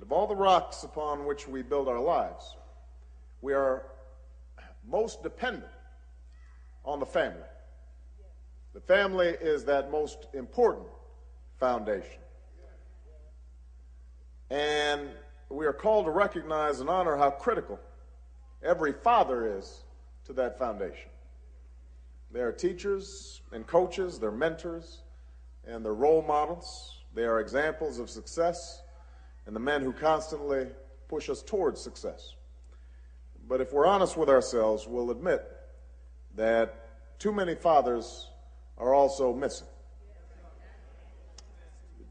that of all the rocks upon which we build our lives, we are most dependent on the family. The family is that most important foundation. And we are called to recognize and honor how critical every father is to that foundation. They are teachers and coaches, they're mentors, and they're role models. They are examples of success and the men who constantly push us towards success. But if we're honest with ourselves, we'll admit that too many fathers are also missing.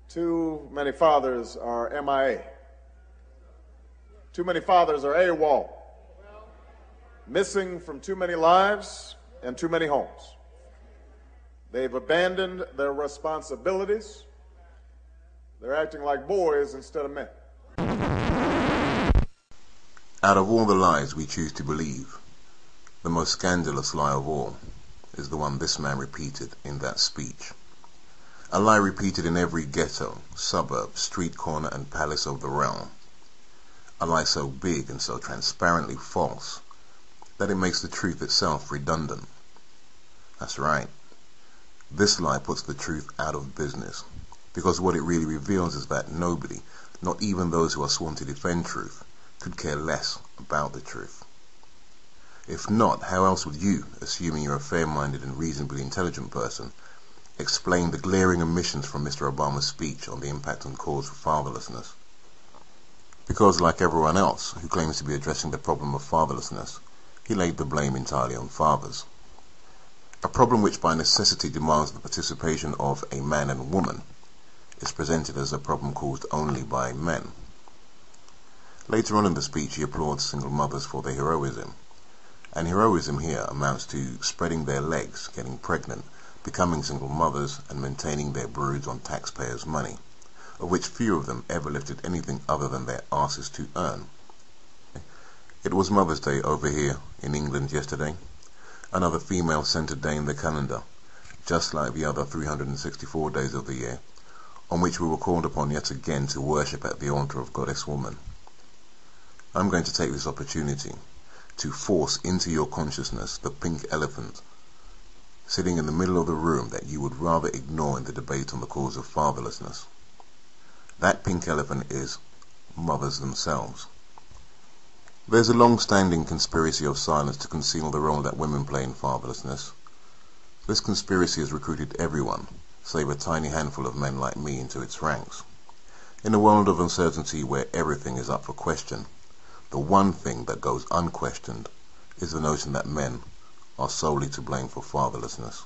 Too many fathers are MIA. Too many fathers are AWOL. Missing from too many lives and too many homes. They've abandoned their responsibilities. They're acting like boys instead of men. Out of all the lies we choose to believe, the most scandalous lie of all is the one this man repeated in that speech. A lie repeated in every ghetto, suburb, street corner and palace of the realm. A lie so big and so transparently false that it makes the truth itself redundant. That's right. This lie puts the truth out of business, because what it really reveals is that nobody, not even those who are sworn to defend truth, could care less about the truth. If not, how else would you, assuming you're a fair-minded and reasonably intelligent person, explain the glaring omissions from Mr. Obama's speech on the impact on calls for fatherlessness? Because, like everyone else who claims to be addressing the problem of fatherlessness, he laid the blame entirely on fathers. A problem which by necessity demands the participation of a man and woman is presented as a problem caused only by men. Later on in the speech he applauds single mothers for their heroism. And heroism here amounts to spreading their legs, getting pregnant, becoming single mothers and maintaining their broods on taxpayers' money, of which few of them ever lifted anything other than their asses to earn. It was Mother's Day over here in England yesterday, another female-centered day in the calendar, just like the other 364 days of the year, on which we were called upon yet again to worship at the altar of Goddess Woman. I'm going to take this opportunity to force into your consciousness the pink elephant sitting in the middle of the room that you would rather ignore in the debate on the cause of fatherlessness. That pink elephant is mothers themselves. There's a long-standing conspiracy of silence to conceal the role that women play in fatherlessness. This conspiracy has recruited everyone, save a tiny handful of men like me, into its ranks. In a world of uncertainty where everything is up for question, the one thing that goes unquestioned is the notion that men are solely to blame for fatherlessness.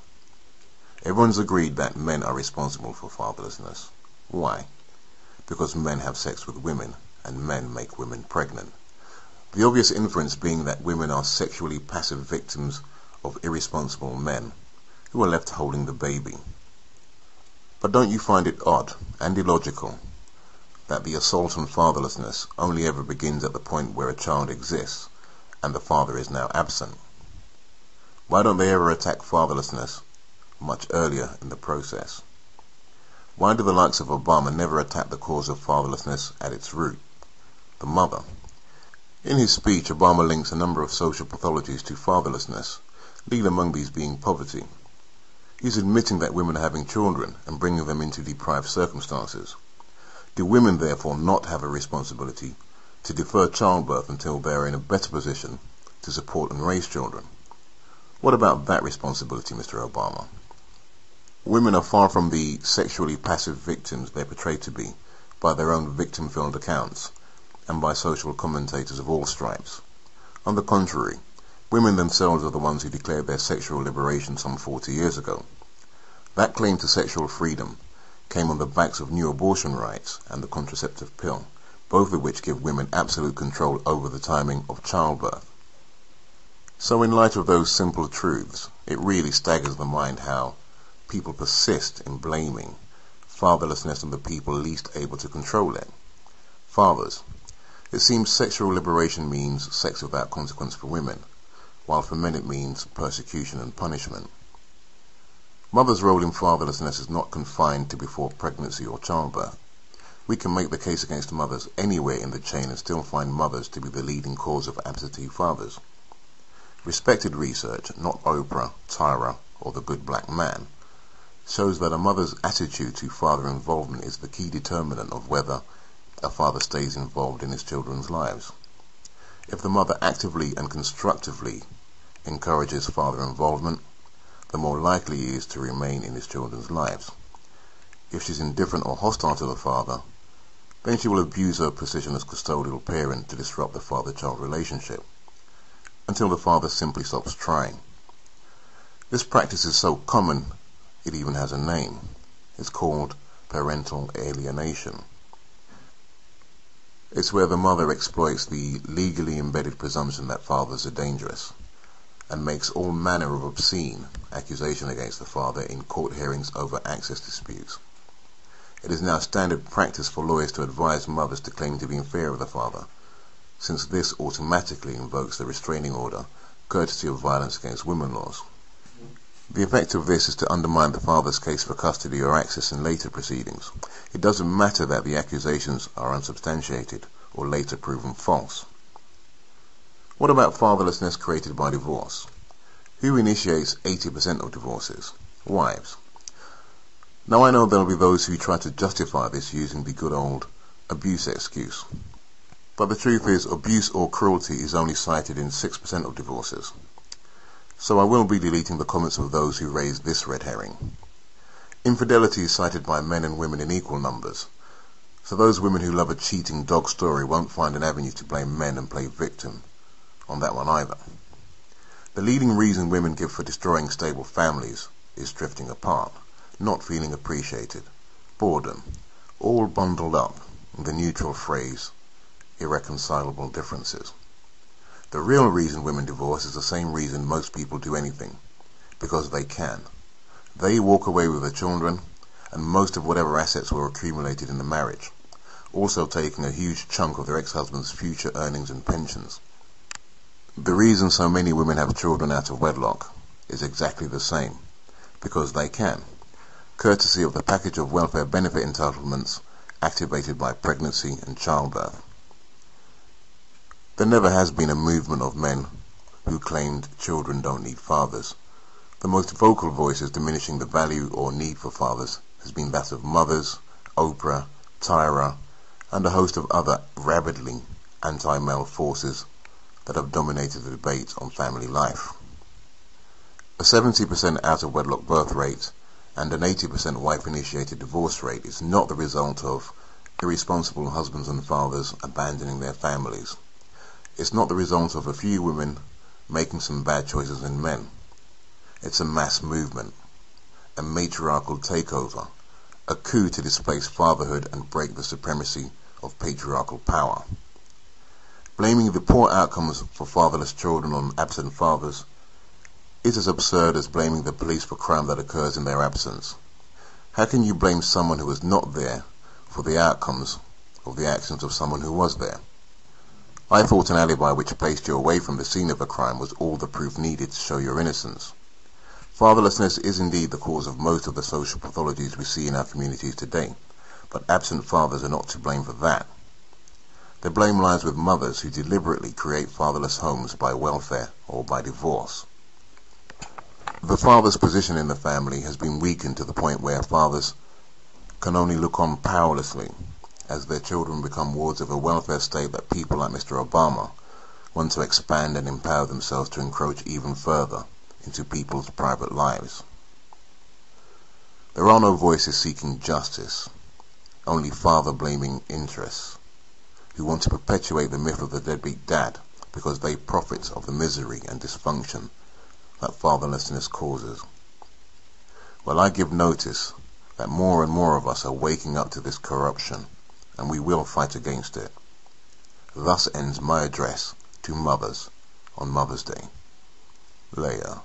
Everyone's agreed that men are responsible for fatherlessness. Why? Because men have sex with women, and men make women pregnant. The obvious inference being that women are sexually passive victims of irresponsible men who are left holding the baby. But don't you find it odd and illogical that the assault on fatherlessness only ever begins at the point where a child exists and the father is now absent? Why don't they ever attack fatherlessness much earlier in the process? Why do the likes of Obama never attack the cause of fatherlessness at its root, the mother? In his speech, Obama links a number of social pathologies to fatherlessness, lead among these being poverty. He's admitting that women are having children and bringing them into deprived circumstances. Do women therefore not have a responsibility to defer childbirth until they are in a better position to support and raise children? What about that responsibility, Mr. Obama? Women are far from the sexually passive victims they're portrayed to be by their own victim-filled accounts and by social commentators of all stripes. On the contrary, women themselves are the ones who declared their sexual liberation some 40 years ago. That claim to sexual freedom came on the backs of new abortion rights and the contraceptive pill, both of which give women absolute control over the timing of childbirth. So in light of those simple truths, it really staggers the mind how people persist in blaming fatherlessness on the people least able to control it. Fathers. It seems sexual liberation means sex without consequence for women, while for men it means persecution and punishment. Mother's role in fatherlessness is not confined to before pregnancy or childbirth. We can make the case against mothers anywhere in the chain and still find mothers to be the leading cause of absentee fathers. Respected research, not Oprah, Tyra, or the good black man, shows that a mother's attitude to father involvement is the key determinant of whether a father stays involved in his children's lives. If the mother actively and constructively encourages father involvement, the more likely he is to remain in his children's lives. If she's indifferent or hostile to the father, then she will abuse her position as custodial parent to disrupt the father-child relationship, until the father simply stops trying. This practice is so common, it even has a name. It's called parental alienation. It's where the mother exploits the legally embedded presumption that fathers are dangerous, and makes all manner of obscene accusation against the father in court hearings over access disputes. It is now standard practice for lawyers to advise mothers to claim to be in fear of the father, since this automatically invokes the restraining order, courtesy of violence against women laws. The effect of this is to undermine the father's case for custody or access in later proceedings. It doesn't matter that the accusations are unsubstantiated or later proven false. What about fatherlessness created by divorce? Who initiates 80% of divorces? Wives. Now I know there will be those who try to justify this using the good old abuse excuse. But the truth is, abuse or cruelty is only cited in 6% of divorces. So I will be deleting the comments of those who raise this red herring. Infidelity is cited by men and women in equal numbers, so those women who love a cheating dog story won't find an avenue to blame men and play victim on that one either. The leading reason women give for destroying stable families is drifting apart, not feeling appreciated, boredom, all bundled up in the neutral phrase, irreconcilable differences. The real reason women divorce is the same reason most people do anything, because they can. They walk away with their children and most of whatever assets were accumulated in the marriage, also taking a huge chunk of their ex-husband's future earnings and pensions. The reason so many women have children out of wedlock is exactly the same, because they can, courtesy of the package of welfare benefit entitlements activated by pregnancy and childbirth. There never has been a movement of men who claimed children don't need fathers. The most vocal voices diminishing the value or need for fathers has been that of mothers, Oprah, Tyra, and a host of other rabidly anti-male forces that have dominated the debate on family life. A 70% out-of-wedlock birth rate and an 80% wife-initiated divorce rate is not the result of irresponsible husbands and fathers abandoning their families. It's not the result of a few women making some bad choices in men. It's a mass movement, a matriarchal takeover, a coup to displace fatherhood and break the supremacy of patriarchal power. Blaming the poor outcomes for fatherless children on absent fathers is as absurd as blaming the police for crime that occurs in their absence. How can you blame someone who was not there for the outcomes of the actions of someone who was there? I thought an alibi which placed you away from the scene of a crime was all the proof needed to show your innocence. Fatherlessness is indeed the cause of most of the social pathologies we see in our communities today, but absent fathers are not to blame for that. The blame lies with mothers who deliberately create fatherless homes by welfare or by divorce. The father's position in the family has been weakened to the point where fathers can only look on powerlessly as their children become wards of a welfare state that people like Mr. Obama want to expand and empower themselves to encroach even further into people's private lives. There are no voices seeking justice, only father-blaming interests who want to perpetuate the myth of the deadbeat dad because they profit of the misery and dysfunction that fatherlessness causes. Well, I give notice that more and more of us are waking up to this corruption, and we will fight against it. Thus ends my address to mothers on Mother's Day. Leia.